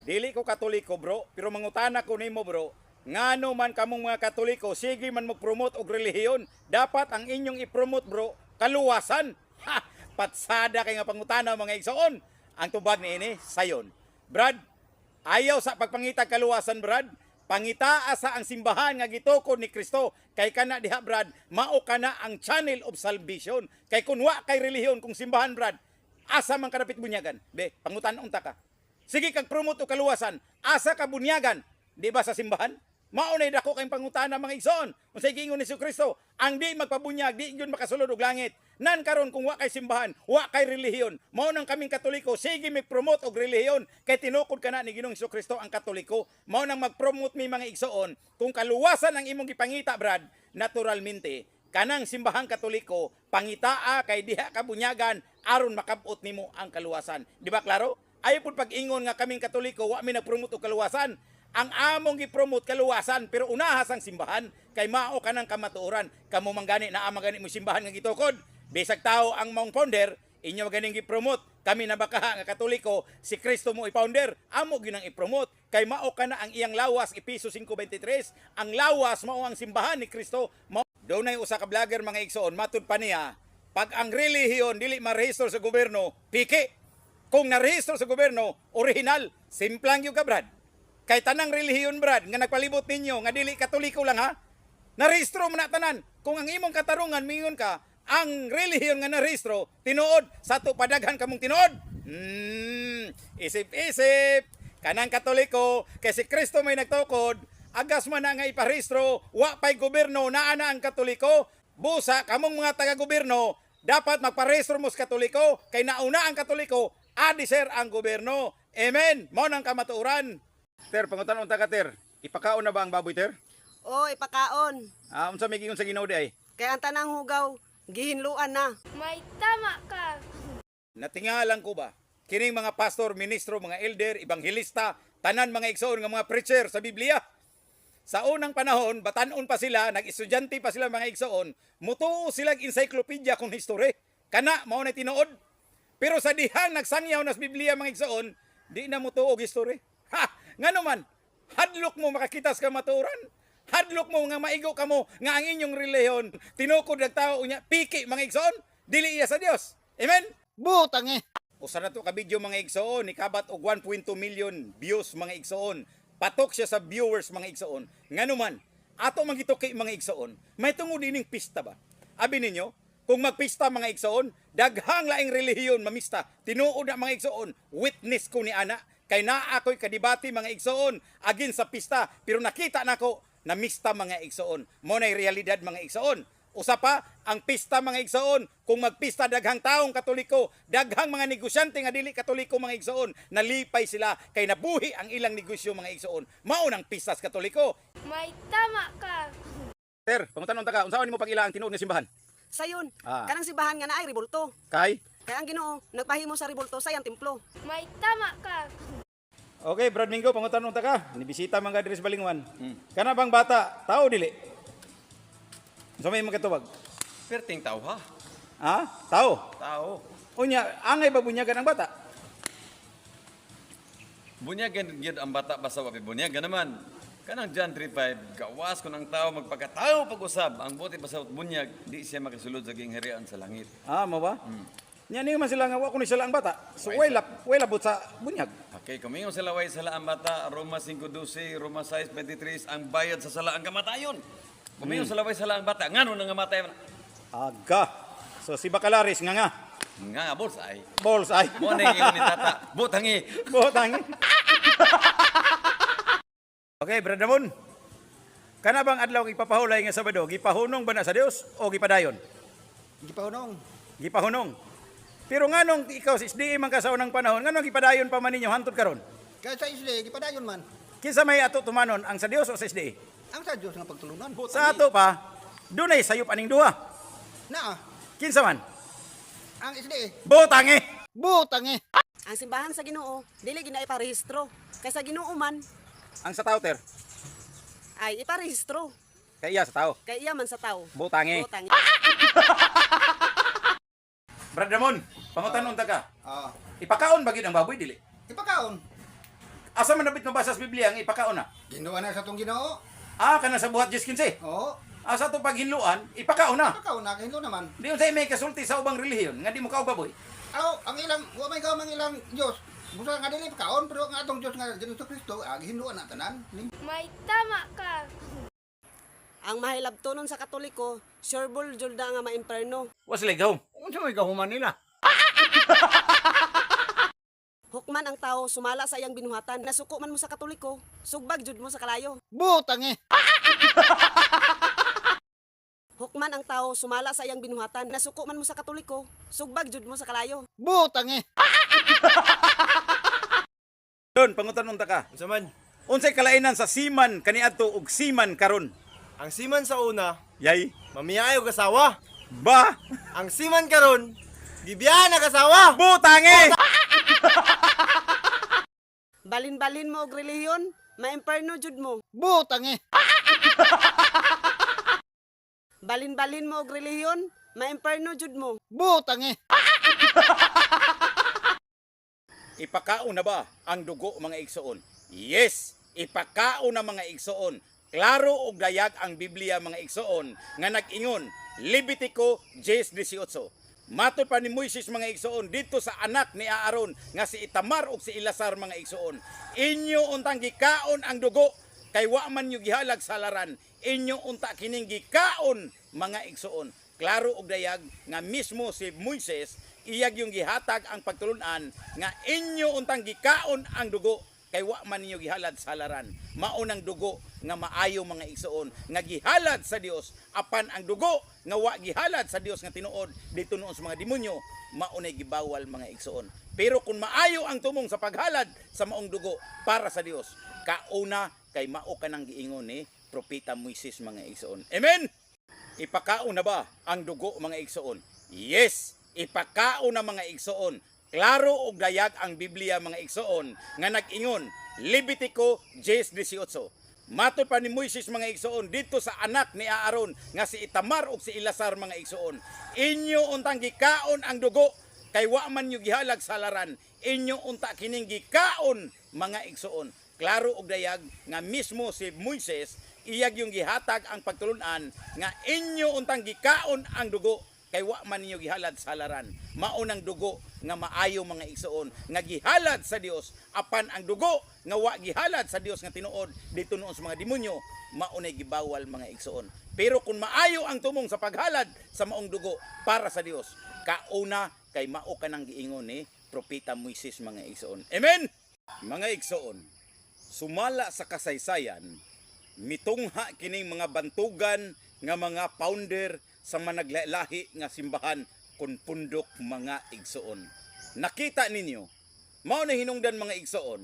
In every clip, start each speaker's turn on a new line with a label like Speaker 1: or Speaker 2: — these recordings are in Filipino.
Speaker 1: Dili ko Katoliko, bro, pero mangutana ko nimo, bro. Ngano man kamong mga Katoliko, sige man mag-promote og relihiyon, dapat ang inyong i-promote, bro, kaluwasan. Ha, patsada kay nga pangutana mga igsoon. Ang tubag ni ini sayon. Brad, ayaw sa pagpangita kaluwasan, Brad. Pangitaa sa ang simbahan nga gitukod ni Kristo. Kay kana diha, Brad, mao kana ang channel of salvation. Kay kun wa kay relihiyon kung simbahan, Brad, asa man kadapit bunyagan? Be, pangutan unta ka. Sige kag promote og kaluwasan, asa ka bunyagan? Di ba sa simbahan? Mao nay dako kay pangutana mga igsoon. Unsay giingon ni Kristo, ang di magpabunyag di gyud makasulod og langit. Nan karon kung wa kay simbahan, wa kay relihiyon, mao nang kaming Katoliko, sige mi-promote og relihiyon kay tinukod kana ni Ginoong Kristo ang Katoliko. Mao nang mag-promote mi mga igsoon kung kaluwasan ang imong gipangita, Brad, naturalmente kanang simbahang Katoliko pangitaa kay diha ka bunyagan aron makabot nimo ang kaluwasan. Di ba klaro? Ayo pud pag-ingon nga kaming Katoliko wa mi nag-promote og kaluwasan. Ang among gi-promote kaluwasan pero unahas ang simbahan kay mao kanang kamatuoran. Kamo manggani naa magani mo simbahan nga gitukod. Bisag tao ang mong founder, inyo ganing gi-promote. Kami na bakaha nga Katoliko, si Kristo mo i-founder, amo ginang i-promote. Kay mao kana ang iyang lawas, Episo 5:23. Ang lawas mao ang simbahan ni Kristo. Doon ay usa ka vlogger mga igsoon, matud pa niya, pag ang relihiyon dili marehistro sa gobyerno, piki. Kung narehistro sa gobyerno, original, simplang yung ka, Brad. Kay tanang relihiyon, Brad, nga nagpalibot ninyo, nga dili Katoliko lang, ha? Narehistro mo na tanan. Kung ang imong katarungan, mingon ka, ang relihiyon nga narehistro, tinuod, sa to padaghan kamong tinuod. Isip-isip. Kanang Katoliko, kay si Kristo may nagtukod, agas man na nga iparehistro, wa pa'y gobyerno, naa na ang Katoliko. Busa, kamong mga taga-gobyerno, dapat magparehistro mo sa Katoliko, kay nauna ang Katoliko, adi sir ang gobyerno. Amen. Mo nang kamatuoran. Ter, pangutan unta ka, Ter. Ipakaon na ba ang baboy, Ter?
Speaker 2: O, ipakaon.
Speaker 1: Unsa may giingon sa Ginoo di ay?
Speaker 2: Kaya ang tanang hugaw, gihinluan na.
Speaker 3: May tama ka.
Speaker 1: Natingalan ko ba? Kining mga pastor, ministro, mga elder, ebanghelista, tanan mga igsoon nga mga preacher sa Biblia. Sa unang panahon, batanon pa sila, nag-estudyante pa sila mga igsoon, mutuo silang encyclopedia kung history. Kana, mao na tinuod. Pero sa dihang nagsangyaw na sa Biblia mga igsoon, di na mutuo og history. Ha! Nga naman, hadlok mo makakita sa kamaturan. Hadlok mo nga maigo ka mo nga ang inyong relihiyon. Tinukod ng tao unya, piki mga igsoon, dili iya sa Dios. Amen?
Speaker 4: Butang eh.
Speaker 1: Usa na to ka video mga igsoon, nikabat og 1.2 million views mga igsoon. Patok siya sa viewers mga igsoon. Nga naman, ato magituki mga igsoon, may tungod ining pista ba? Abi ninyo, kung magpista mga igsoon, daghang laing relihiyon mamista. Tinuod na mga igsoon, witness ko ni ana. Kay naa ako'y kadibati mga igsoon agin sa pista, pero nakita nako na mista mga igsoon. Mo na'y realidad mga igsoon. Usa pa, ang pista mga igsoon, kung magpista daghang taong Katoliko, daghang mga negosyante nga dili Katoliko mga igsoon, nalipay sila kay nabuhi ang ilang negosyo mga igsoon. Mao nang pista sa Katoliko.
Speaker 3: May tama ka.
Speaker 1: Sir, pangutan unta ka, unsaon nimo pag-ila ang tinuod nga simbahan?
Speaker 2: Sayon,
Speaker 1: Ah.
Speaker 2: kanang simbahan nga na ay rebulto.
Speaker 1: Kay?
Speaker 2: Kaya ang Ginoo, nagpahimo sa rebulto sa iyang templo.
Speaker 3: May tama ka.
Speaker 1: Okay, Brad Mingo, pangutan unta ka. Nibisita man ka diri sa Balingwan. Kana bang bata, tao dili? Unsa may magkatubag?
Speaker 5: Perting tao ha.
Speaker 1: Ha? Tao.
Speaker 5: Tao.
Speaker 1: Unya, angay ba bunyagan ang bata?
Speaker 5: Bunyagan gyud ang bata basta wa bunyagan naman. Kanang John 3:5, gawas ko ng tao magpagkatao pag-usab. Ang buti basta bunyag, di siya makasulod sa gingharian sa langit.
Speaker 1: Ah, mo ba? Nya ni man sila nga wa kuno sila ang bata. So way labot sa bunyag.
Speaker 5: Okay, kumingon sila way sala ang bata, Roma 5:12, Roma 6:23, ang bayad sa sala ang kamatayon. Kumingon sila way sala ang bata, ngano nang ngamatay man.
Speaker 1: Aga. So si Bacalaris nga.
Speaker 5: Nga boss ay.
Speaker 1: Balls ay.
Speaker 5: Mo na ingon ni tata. Butangi.
Speaker 1: Botang. Okay, Brad Ramon. Kana bang adlaw ipapahulay nga Sabado, gipahunong ba na sa Dios o gipadayon?
Speaker 4: Gipahunong.
Speaker 1: Gipahunong. Pero nganong ikaw sa SDA man ka sa unang panahon, nganong gipadayon pa man ninyo hantod karon?
Speaker 4: Kaya sa isle, gipadayon man.
Speaker 1: Kinsa may ato tumanon, ang sa Dios o sa SDA?
Speaker 4: Ang sa Diyos nga pagtulunan.
Speaker 1: Sa ato pa, dunay sayop aning duha.
Speaker 4: Na,
Speaker 1: Kinsa man?
Speaker 4: ang isle.
Speaker 1: Botang eh.
Speaker 4: Butang eh.
Speaker 2: Ang simbahan sa Ginoo, dili gina iparehistro. Kay sa Ginoo man,
Speaker 1: Ang sa tao, Ter.
Speaker 2: ay iparehistro.
Speaker 1: Kay iya sa tao.
Speaker 2: Kay iya man sa tao.
Speaker 1: Botang eh.
Speaker 2: Butang.
Speaker 1: Brad Ramon, pangutan unta ka.
Speaker 4: Ah,
Speaker 1: Ipakaon ba gid ang baboy dili?
Speaker 4: ipakaon.
Speaker 1: Asa man nabit mabasa sa Biblia ang ipakaon na?
Speaker 4: Ginawa na sa tong Ginoo.
Speaker 1: Kana sa buhat 10:15.
Speaker 4: Oo.
Speaker 1: Asa to paghinluan, ipakaon na.
Speaker 4: Ikaw na kayo naman.
Speaker 1: Di unsay may kasulti sa ubang relihiyon nga di mo kaubaboy.
Speaker 4: Ang ilang, wa may gaw ang ilang Dios. Busa nga dili kaon pero nga atong Dios nga Jesu Kristo gihinduan na tanan.
Speaker 3: May tama ka.
Speaker 2: Ang mahilabto nun sa Katoliko, sureball jud na nga maimperno.
Speaker 1: Was ligaw.
Speaker 4: Unsa may gahuman nila?
Speaker 2: Hukman ang tao sumala sa iyang binuhatan. Nasuko man mo sa Katoliko, sugbag jud mo sa kalayo.
Speaker 4: Butang eh.
Speaker 2: Hukman ang tao sumala sa iyang binuhatan. Nasuko man mo sa Katoliko, sugbag jud mo sa kalayo.
Speaker 4: Butang eh.
Speaker 1: Don, pangutan unta ka.
Speaker 6: Unsa man?
Speaker 1: Unsay kalainan sa siman kaniadto ug siman karon?
Speaker 6: Ang siman sa una,
Speaker 1: Yay.
Speaker 6: mamiyayo kasawa.
Speaker 1: Ba,
Speaker 6: Ang siman karon, gibiyahan na kasawa.
Speaker 1: butangi.
Speaker 2: Balin-balin mo og relihiyon, maimperno jud mo.
Speaker 4: Butang eh.
Speaker 2: Balin-balin mo og relihiyon, maimperno jud mo.
Speaker 4: Butang eh.
Speaker 1: Ipakaon na ba ang dugo mga igsoon? Yes, ipakaon na mga igsoon. Klaro og dayag ang Biblia mga igsoon nga nag-ingon, Levitico 10:18. Matod pa ni Moises mga igsoon dito sa anak ni Aaron nga si Itamar ug si Eleazar mga igsoon. Inyo untang gikaon ang dugo kay wa man nyo gihalag sa laran. Inyo unta kining gikaon mga igsoon. Klaro og dayag nga mismo si Moises iyag yung gihatag ang pagtulunan nga inyo untang gikaon ang dugo kay wa man ninyo gihalad sa laran. Maunang dugo nga maayo mga igsoon nga gihalad sa Dios, apan ang dugo nga wa gihalad sa Dios nga tinuod dito noon sa mga demonyo maunay gibawal mga igsoon. Pero kung maayo ang tumong sa paghalad sa maong dugo para sa Dios, kauna kay mao kanang giingon ni propeta Moises mga igsoon. Amen. Ipakaon na ba ang dugo mga igsoon? Yes, ipakaon na mga igsoon. Klaro og dayag ang Biblia mga igsoon nga nag-ingon, Levitico 10:18. Matod pa ni Moises mga igsoon dito sa anak ni Aaron nga si Itamar ug si Eleazar mga igsoon. Inyo untang gikaon ang dugo kay wa man nyo gihalag sa laran. Inyo unta kining gikaon mga igsoon. Klaro og dayag nga mismo si Moises iyag yung gihatag ang pagtulunan nga inyo untang gikaon ang dugo kay wa man ninyo gihalad sa laran. Maunang dugo nga maayo mga igsoon nga gihalad sa Dios, apan ang dugo nga wa gihalad sa Dios nga tinuod dito noon sa mga demonyo maunay gibawal mga igsoon. Pero kung maayo ang tumong sa paghalad sa maong dugo para sa Dios, kauna kay mao kanang giingon ni propeta Moises mga igsoon. Amen. Mga igsoon, sumala sa kasaysayan mitungha kining mga bantugan nga mga founder sa managlahi nga simbahan kun pundok mga igsoon. Nakita ninyo, mao na hinungdan mga igsoon,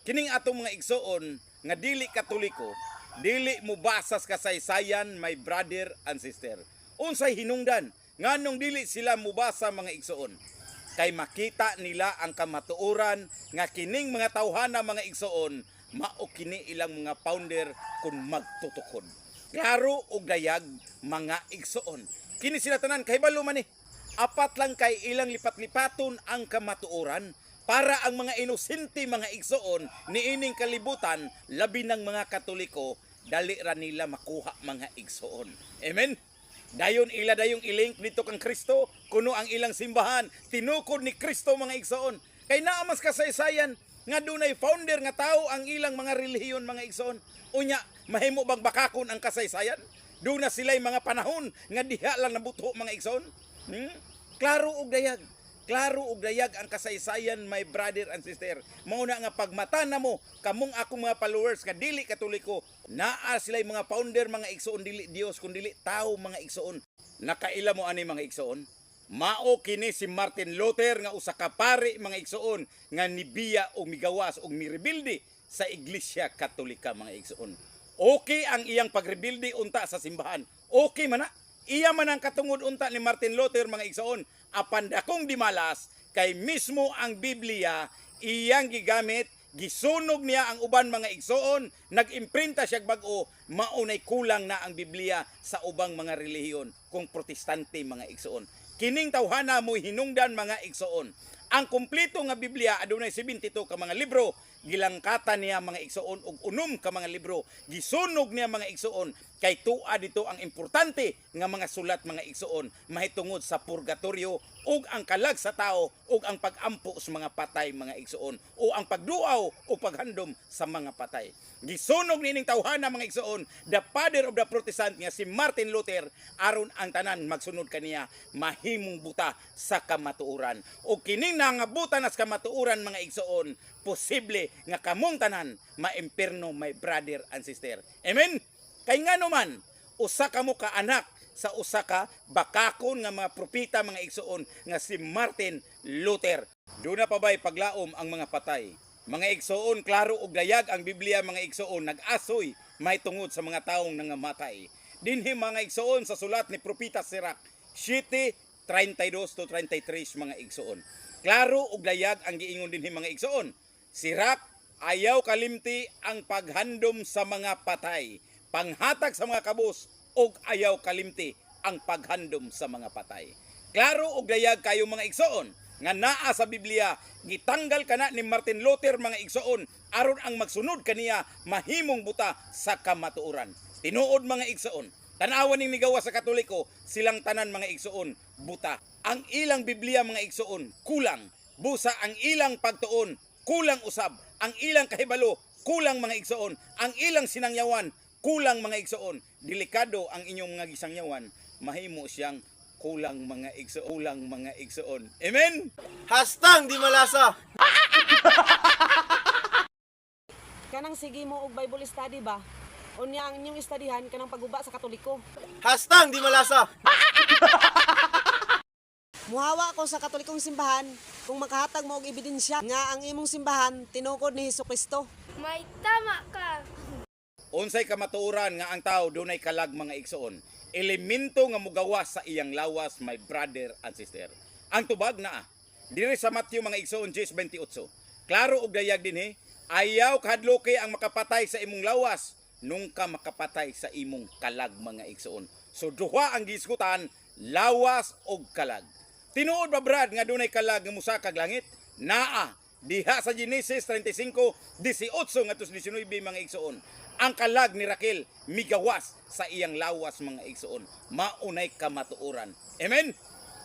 Speaker 1: kining atong mga igsoon nga dili Katoliko, dili mo basas kasaysayan my brother and sister. Unsay hinungdan nganong dili sila mubasa mga igsoon? Kay makita nila ang kamatuoran nga kining mga tawhana mga igsoon mao kini ilang mga founder kun magtutukod. Klaro og dayag mga igsoon. Kini sila tanan kay balo man ni. Apat lang kay ilang lipat-lipaton ang kamatuoran para ang mga inosente mga igsoon niining kalibutan labi ng mga Katoliko dali ra nila makuha mga igsoon. Amen. Dayon ila dayong ilink dito kang Kristo kuno ang ilang simbahan tinukod ni Kristo mga igsoon. Kay naa mas kasaysayan nga dunay founder nga tao ang ilang mga relihiyon mga igsoon. Unya, mahimo bang bakakon ang kasaysayan? Doon na sila'y mga panahon nga diha lang nabuto mga igsoon. Klaro og dayag. Klaro og dayag ang kasaysayan my brother and sister. Mao na nga pagmata na mo kamong akong mga followers nga dili Katoliko, naa sila'y mga founder mga igsoon dili Dios kun dili tao mga igsoon. Nakaila mo ani mga igsoon? Mao kini si Martin Luther nga usa ka pari mga igsoon nga nibiya o migawas o mirebilde sa Iglesia Katolika mga igsoon. Okay ang iyang pagrebilde unta sa simbahan. Okay man na. Iya man ang katungod unta ni Martin Luther mga igsoon. Apan dakong dimalas kay mismo ang Biblia iyang gigamit, gisunog niya ang uban mga igsoon, nag-imprinta siya bag-o, maunay kulang na ang Biblia sa ubang mga relihiyon kung protestante mga igsoon. Kining tawhana mo hinungdan mga igsoon. Ang kumpleto nga Biblia adunay 72 ka mga libro gilangkatan niya mga igsoon og unom ka mga libro, gisunog niya mga igsoon kay tuwa dito ang importante nga mga sulat mga igsoon mahitungod sa purgatorio ug ang kalag sa tao ug ang pagampo sa mga patay mga igsoon o ang pagduaw o paghandom sa mga patay. Gisunog nining tawhana mga igsoon the father of the Protestant nga si Martin Luther aron ang tanan magsunod kaniya mahimong buta sa kamatuoran. O kining nangabutan sa kamatuoran mga igsoon posible nga kamong tanan maimperno my brother and sister. Amen. Kay ngano man usa ka mo ka anak sa usa ka bakakon nga mga propeta mga igsoon nga si Martin Luther. Doon na pa ba'y paglaom ang mga patay. Mga igsoon, klaro og dayag ang Biblia mga igsoon nag-asoy mahitungod sa mga taong nangamatay. Dinhi mga igsoon sa sulat ni Propeta Sirach 7:32 to 33 mga igsoon. Klaro og dayag ang giingon dinhi mga igsoon. Sirach ayaw kalimti ang paghandom sa mga patay. Panghatag sa mga kabus og ayaw kalimti ang paghandom sa mga patay. Klaro og dayag kayo mga igsoon nga naa sa Biblia gitanggal kana ni Martin Luther mga igsoon aron ang magsunod kaniya mahimong buta sa kamatuoran. Tinuod mga igsoon, tanawan ning migawa sa Katoliko silang tanan mga igsoon buta. Ang ilang Biblia mga igsoon kulang, busa ang ilang pagtuon kulang usab, ang ilang kahibalo kulang mga igsoon, ang ilang sinangyawan kulang mga igsoon. Delikado ang inyong mga gisangyawan, mahimo siyang kulang mga igsoon, kulang mga igsoon. Amen.
Speaker 6: Hastang di malasa.
Speaker 2: Kanang sige mo og Bible study ba? Unya ang inyong studyhan kanang paguba sa Katoliko.
Speaker 6: Hastang di malasa.
Speaker 2: Muhawa ko sa Katolikong simbahan kung makahatag mo og ebidensya nga ang imong simbahan tinukod ni Hesukristo.
Speaker 3: May tama ka.
Speaker 1: Unsay kamatuoran nga ang tao dunay kalag mga igsoon. Elemento nga mugawas sa iyang lawas my brother and sister. Ang tubag naa diri sa Matthew mga igsoon 10:28. Klaro og dayag dinhi, ayaw kahadloke ang makapatay sa imong lawas nung ka makapatay sa imong kalag mga igsoon. So duha ang gisgutan, lawas og kalag. Tinuod ba brad nga dunay kalag nga musakag langit? Naa diha sa Genesis 35:18 ngadto 19 mga igsoon. Ang kalag ni Raquel migawas sa iyang lawas mga igsoon. Maunay kamatuoran. Amen.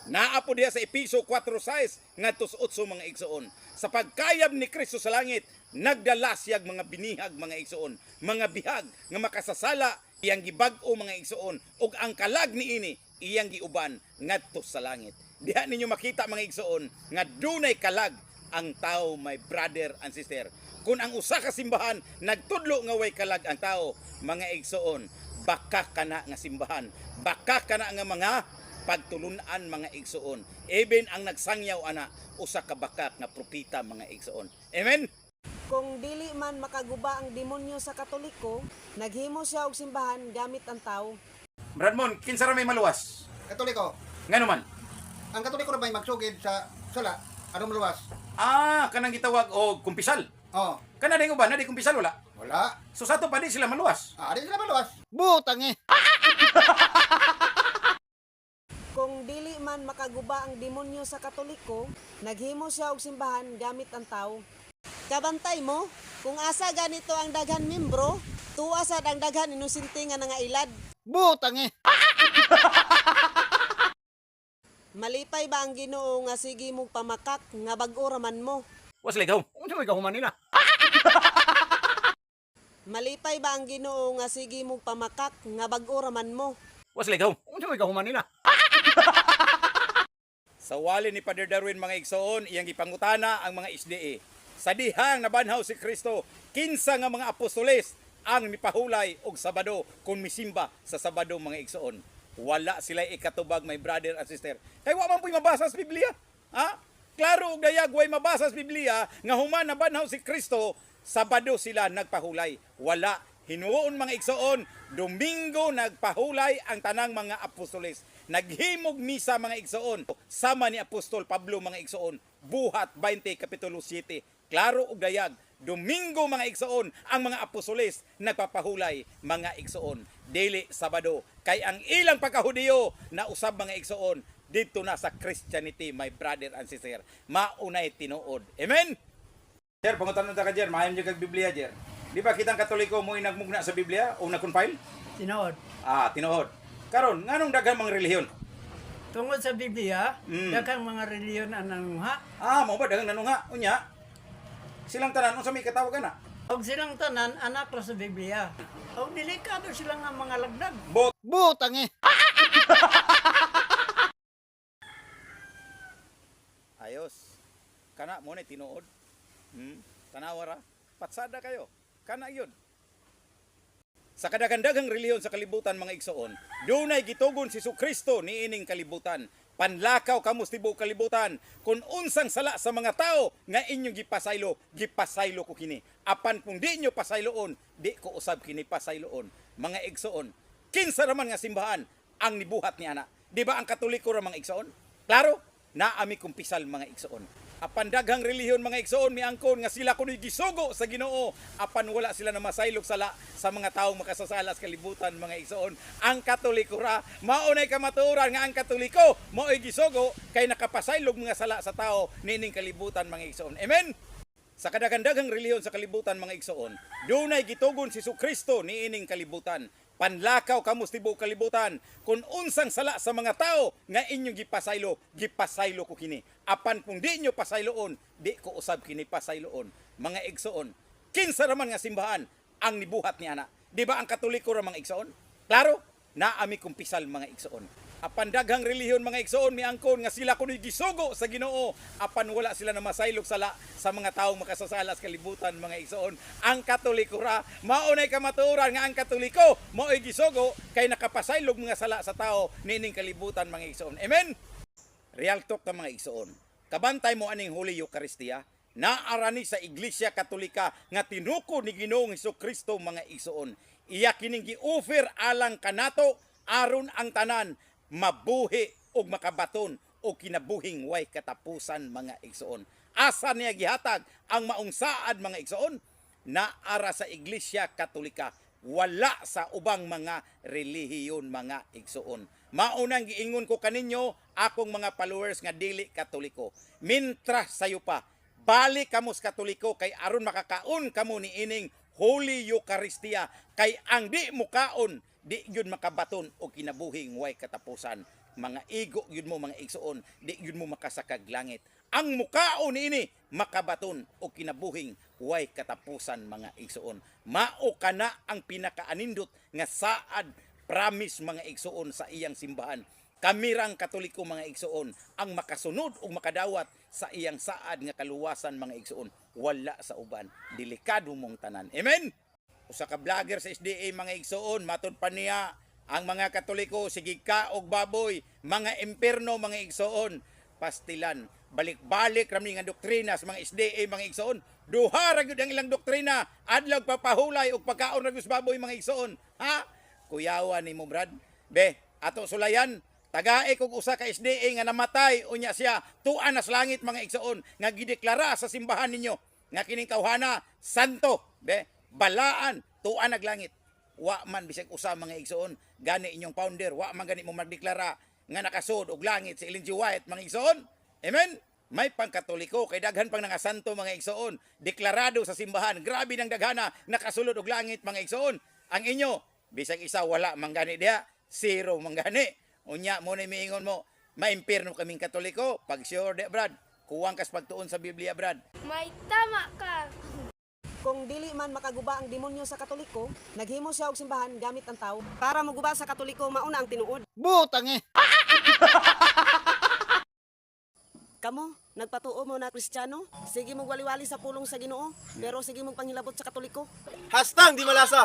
Speaker 1: Naa po diha sa Episo 4:6 ngadto 8 mga igsoon. Sa pagkayab ni Kristo sa langit, nagdala siyag mga binihag mga igsoon, mga bihag nga makasasala iyang gibag-o mga igsoon ug ang kalag niini iyang giuban ngadto sa langit. Diha ninyo makita mga igsoon nga dunay kalag ang tao my brother and sister. Kung ang usa ka simbahan nagtudlo nga way kalag ang tao, mga igsoon, baka kana nga simbahan, baka kana nga mga pagtulunan mga igsoon. Even ang nagsangyaw ana usa ka baka nga propeta mga igsoon. Amen.
Speaker 2: Kung dili man makaguba ang demonyo sa Katoliko, naghimo siya og simbahan gamit ang tao.
Speaker 1: Bradmon, kinsa ra may maluwas?
Speaker 4: Katoliko.
Speaker 1: Ngano man?
Speaker 4: Ang Katoliko na may magsugid sa sala, anong maluwas?
Speaker 1: Kanang gitawag og kumpisal.
Speaker 4: Oh,
Speaker 1: Kana ding uban, na di kumpisal wala.
Speaker 4: wala.
Speaker 1: So sa to pa di sila maluwas.
Speaker 4: Di sila maluwas. Butang eh.
Speaker 2: Kung dili man makaguba ang demonyo sa Katoliko, naghimo siya og simbahan gamit ang tao. Kabantay mo, kung asa ganito ang daghan membro, tuwa sad ang daghan inosente nga nangailad.
Speaker 4: Butang eh.
Speaker 2: Malipay ba ang Ginoo nga sige mo pamakak nga bag-o raman mo?
Speaker 1: Was ligaw.
Speaker 4: Unsa may kahuman nila?
Speaker 2: Malipay ba ang Ginoo nga sige mo pamakak nga bag-o raman mo?
Speaker 1: Was ligaw.
Speaker 4: Unsa may kahuman nila?
Speaker 1: Sa wali ni Father Darwin mga igsoon, iyang gipangutana ang mga SDA. Sa dihang nabanhaw si Kristo, kinsa nga mga apostoles ang mipahulay og Sabado kung misimba sa Sabado mga igsoon. Wala sila ikatubag my brother and sister. Kay wa man po'y mabasa sa Biblia. Ha? Klaro og dayag way mabasa sa Biblia nga human nabanhaw si Kristo, Sabado sila nagpahulay. Wala. Hinuon mga igsoon, Domingo nagpahulay ang tanang mga apostoles. Naghimog misa mga igsoon sama ni Apostol Pablo mga igsoon. Buhat 20 kapitulo 7. Klaro og dayag, Domingo mga igsoon ang mga apostoles nagpapahulay mga igsoon. Dili Sabado. Kay ang ilang pagkahudiyo na usab mga igsoon dito na sa Christianity my brother and sister. Maunay tinuod. Amen. Jer, pangutan ta ka Jer, mahayam jud kag Biblia Jer. Di ba kitang Katoliko mo nagmugna sa Biblia o nag-compile?
Speaker 7: Tinood.
Speaker 1: Tinuod. Karon nganong daghang mga relihiyon?
Speaker 7: Tungod sa Biblia, daghang mga reliyon ang nanungha.
Speaker 1: Mao ba daghang nanungha unya? Silang tanan unsa may katawag na?
Speaker 7: Og silang tanan anak ra sa Biblia. Og delikado sila nga mga lagdag.
Speaker 4: Butang eh.
Speaker 1: Ayos. Kana mo ni tinuod. Tanawara. Patsada kayo. Kana yun. Sa kadaghan-daghang relihiyon sa kalibutan mga igsoon, dunay gitugon si Kristo niining kalibutan. Panlakaw kamo sa tibuok kalibutan. Kung unsang sala sa mga tao nga inyong gipasaylo ko kini. Apan kung di nyo pasayloon, di ko usab kini pasayloon. Mga igsoon, kinsa raman nga simbahan ang nibuhat ni ana. Di ba ang Katoliko ra mga igsoon? Klaro, naami kumpisal mga igsoon. Apan daghang relihiyon mga igsoon miangkon nga sila kuno'y gisugo sa Ginoo apan wala sila na masaylog sala sa mga taong makasasala sa kalibutan mga igsoon. Ang Katoliko ra maunay kamatuoran nga ang Katoliko mao'y gisugo kay nakapasaylog mga sala sa tao nining kalibutan mga igsoon. Amen. Sa kadaghan-daghang relihiyon sa kalibutan mga igsoon, dunay gitugon si Kristo niining kalibutan. Panlakaw kamo sa tibuok kalibutan. Kung unsang sala sa mga tao nga inyong gipasaylo ko kini. Apan kung di nyo pasayloon, di ko usab kini pasayloon. Mga igsoon, kinsa raman nga simbahan ang nibuhat ni ana. Di ba ang Katoliko ra mga igsoon? Klaro, naami kumpisal mga igsoon. Apan daghang relihiyon mga igsoon miangkon nga sila kuno'y gisugo sa Ginoo apan wala sila na masaylog sala sa mga taong makasasala sa kalibutan mga igsoon. Ang Katoliko ra maunay kamatuoran nga ang Katoliko mao'y gisugo kay nakapasaylog mga sala sa tao nining kalibutan mga igsoon. Amen. Real talk ka mga igsoon. Kabantay mo aning Holy Eucharistia naarani sa Iglesia Katolika nga tinuko ni Ginoong Hesukristo mga igsoon. Iya kining gi-offer alang kanato aron ang tanan mabuhi og makabaton o kinabuhing way katapusan mga igsoon. Asa niya gihatag ang maong saad mga igsoon? Naara sa Iglesia Katolika, wala sa ubang mga relihiyon mga igsoon. Maunang giingon ko kaninyo akong mga followers nga dili Katoliko. Mintras sayo pa, balik kamo sa Katoliko kay aron makakaon kamo ni ining Holy Eucharistia kay ang di mo kaon di yun makabaton o kinabuhing way katapusan. Mga igo yun mo mga igsoon, di yun mo makasakag langit. Ang mukaon ini makabaton o kinabuhing way katapusan mga igsoon. Mao kana ang pinakaanindot nga saad promise mga igsoon sa iyang simbahan. Kamirang Katoliko mga igsoon ang makasunod o makadawat sa iyang saad nga kaluwasan mga igsoon. Wala sa uban. Delikado mong tanan. Amen. Usa ka vlogger sa SDA mga igsoon matud pa niya ang mga Katoliko sige ka og baboy mga imperno mga igsoon pastilan balik-balik rami nga doktrina sa mga SDA mga igsoon duha ra gyud ang ilang doktrina adlaw papahulay og pagkaon ra gyud sa baboy mga igsoon ha kuyawan nimo brad be ato sulayan tagae kog usa ka SDA nga namatay unya siya tuan na sa langit mga igsoon nga gideklara sa simbahan ninyo nga kining kauhana santo be balaan tuan naglangit wa man bisag usa mga igsoon gani inyong founder wa man gani mo magdeklara nga nakasud og langit si Ellen G. White mga igsoon. Amen. May pangkatoliko kay daghan pang nga santo mga igsoon deklarado sa simbahan grabe nang daghana nakasulod og langit mga igsoon. Ang inyo bisag isa wala man gani diha zero man gani unya mo ni miingon mo maimpierno kaming Katoliko pag sure de brad kuwang kas pagtuon sa Biblia brad.
Speaker 3: May tama ka.
Speaker 2: Kung dili man makaguba ang demonyo sa Katoliko, naghimo siya og simbahan gamit ang tao. Para maguba sa Katoliko, mauna ang tinuod.
Speaker 4: Butang eh.
Speaker 2: Kamo, nagpatuo mo na Kristiyano, sige mong waliwali sa pulong sa Ginoo, pero sige mong panghilabot sa Katoliko.
Speaker 6: Hastang di malasa.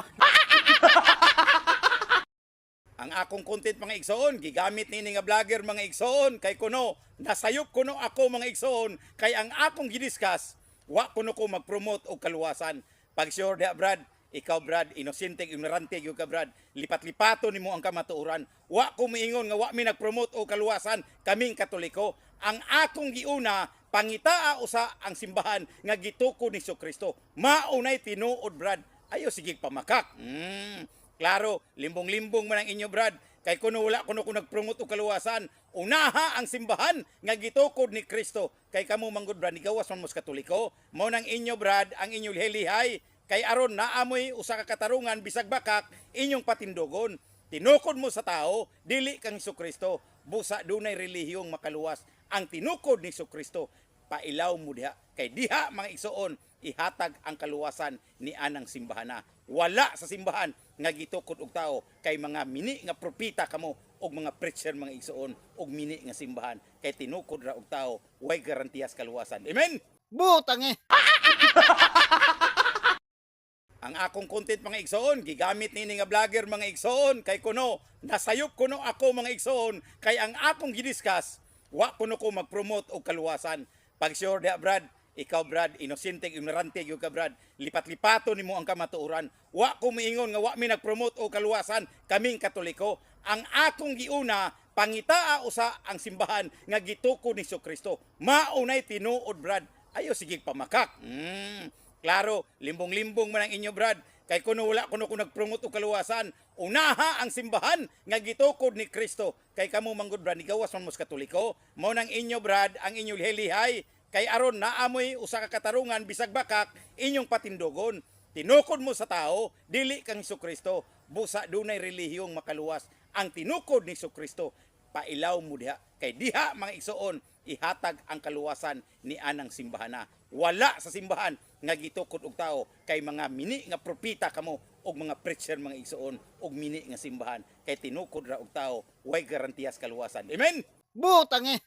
Speaker 1: Ang akong content mga igsoon gigamit nini nga vlogger mga igsoon kay kuno nasayop kuno ako mga igsoon kay ang akong gidiscuss wa kuno ko mag-promote og kaluwasan. Pag sure dia brad, ikaw brad, inosente, ignorante gyud ka brad. Lipat-lipato nimo ang kamatuoran. Wa ko miingon nga wa mi nag-promote og kaluwasan kaming Katoliko. Ang akong giuna pangitaa usa ang simbahan nga gituko ni Kristo. Maunay tinuod brad. Ayo sige pamakak. Klaro, limbong-limbong man ang inyo brad. Kay kuno wala kuno ko nagpromote og kaluwasan, unaha ang simbahan nga gitukod ni Kristo. Kay kamo manggod brad, igawas man mo sa Katoliko, mao nang inyo brad ang inyong helihay. Kay aron naamoy usa ka katarungan bisag bakak inyong patindogon. Tinukod mo sa tao, dili kang Kristo. Busa dunay relihiyong makaluwas. Ang tinukod ni Kristo, pailaw mo diha. Kay diha mga igsoon, ihatag ang kaluwasan ni anang simbahana. Wala sa simbahan nga gitukod og tao kay mga mini nga propita kamo og mga preacher mga igsoon og mini nga simbahan. Kay tinukod ra og tao, way garantiyas kaluwasan. Amen.
Speaker 4: Butang eh.
Speaker 1: Ang akong content mga igsoon, gigamit nini nga vlogger mga igsoon, kay kuno, nasayop kuno ako mga igsoon, kay ang akong gidiscuss, wa kuno ko mag-promote og kaluwasan. Pag sure diha brad, ikaw brad, inosente, ignorante gyud ka brad, lipat-lipato nimo ang kamatuoran. Wa ko miingon nga wa mi nag-promote og kaluwasan, kaming Katoliko. Ang akong giuna, pangitaa usa ang simbahan nga gitukod ni Kristo. Maunay tinuod brad. Ayo sige pamakak. Klaro, limbong-limbong man ang inyo brad. Kay kuno wala kuno ko nagpromote og kaluwasan, unaha ang simbahan nga gitukod ni Kristo. Kay kamo manggod brad, igawas man mo sa Katoliko, mao nang inyo brad ang inyong helihay. Kay aron naamoy usa ka katarungan bisag bakak inyong patindogon. Tinukod mo sa tao, dili kang Kristo. Busa dunay relihiyong makaluwas. Ang tinukod ni Kristo, pailaw mo diha. Kay diha mga igsoon, ihatag ang kaluwasan ni anang simbahana. Wala sa simbahan nga gitukod og tao kay mga mini nga propita kamo og mga preacher mga igsoon og mini nga simbahan. Kay tinukod ra og tao, way garantiyas kaluwasan. Amen.
Speaker 4: Butang eh.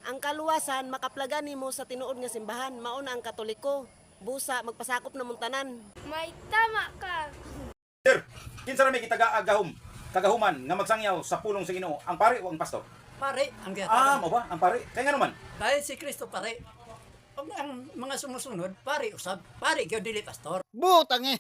Speaker 2: Ang kaluwasan makaplagan nimo sa tinuod nga simbahan, mao na ang Katoliko. Busa magpasakop na mong tanan.
Speaker 3: May tama ka.
Speaker 1: Sir, kinsa ra may kagahuman nga magsangyaw sa pulong sa Ginoo, ang pare o ang pastor?
Speaker 7: Pare, ang ginatawag.
Speaker 1: Mo ba ang pare? Kay nga naman.
Speaker 7: Dahil si Kristo pare. Ang mga sumusunod, pare usab. Pare, kaya dili pastor.
Speaker 4: Butang eh.